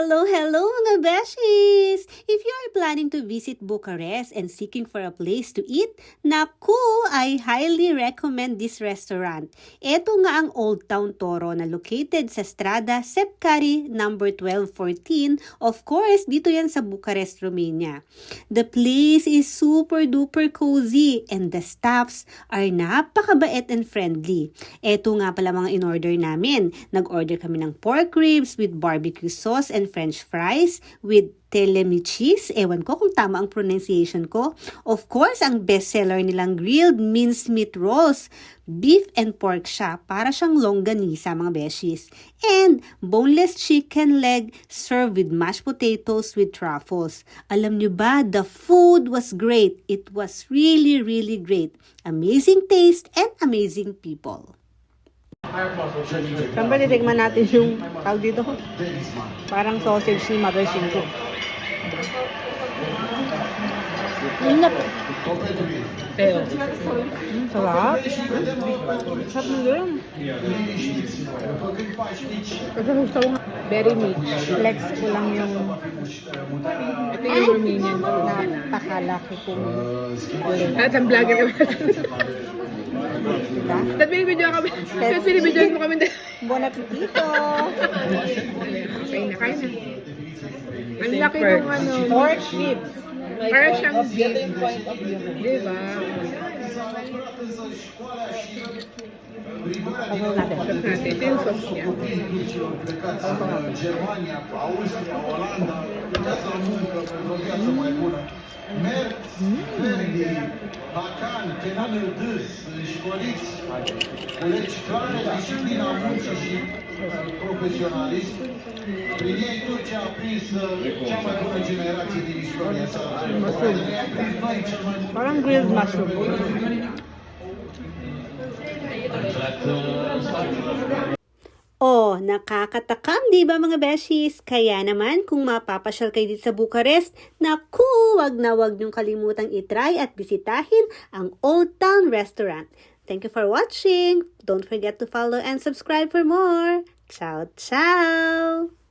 Hello mga beshies! If you are planning to visit Bucharest and seeking for a place to eat, naku, I highly recommend this restaurant. Ito nga ang Old Town Toro na located sa Strada Sepcari number 1214. Of course, dito yan sa Bucharest, Romania. The place is super duper cozy and the staffs are napakabait and friendly. Ito nga pala mga in-order namin. Nag-order kami ng pork ribs with barbecue sauce and french fries with telemichis. Ewan ko kung tama ang pronunciation ko. Of course, ang bestseller nilang grilled mincemeat rolls. Beef and pork siya. Para siyang longganisa mga beshies. And boneless chicken leg served with mashed potatoes with truffles. Alam nyo ba, the food was great. It was really, really great. Amazing taste and amazing people. Siyempre, titigman natin yung tawag dito. Parang sausage ni Mother Cinco. Inap. Pero. Sarap. Sarap mo yun. Kasi gusto ko very meat. Flex ko lang yung ito yung Romanian. Napakalaki kong ulit. At ang vlogger kami. Diba? Tapos binibidyo kami. Tapos binibidyo mo kami. Bon appetito! Kain na, kain na. Ang laki ng ano. Pork ribs. Para siyang beef. Diba? Pagkaw natin. Ito yung sauce niya. Bacan, Canalul Dâs, școliți, colegi care, deși din amunță și profesionalism, prin ei Turcia a prins cea mai bună generație din istoria sa. Parang grilled mushroom. Oh, nakakatakam, di ba mga beshies? Kaya naman, kung mapapasyal kayo dito sa Bucharest, naku, wag na wag niyong kalimutang itry at bisitahin ang Old Town Restaurant. Thank you for watching. Don't forget to follow and subscribe for more. Ciao, ciao!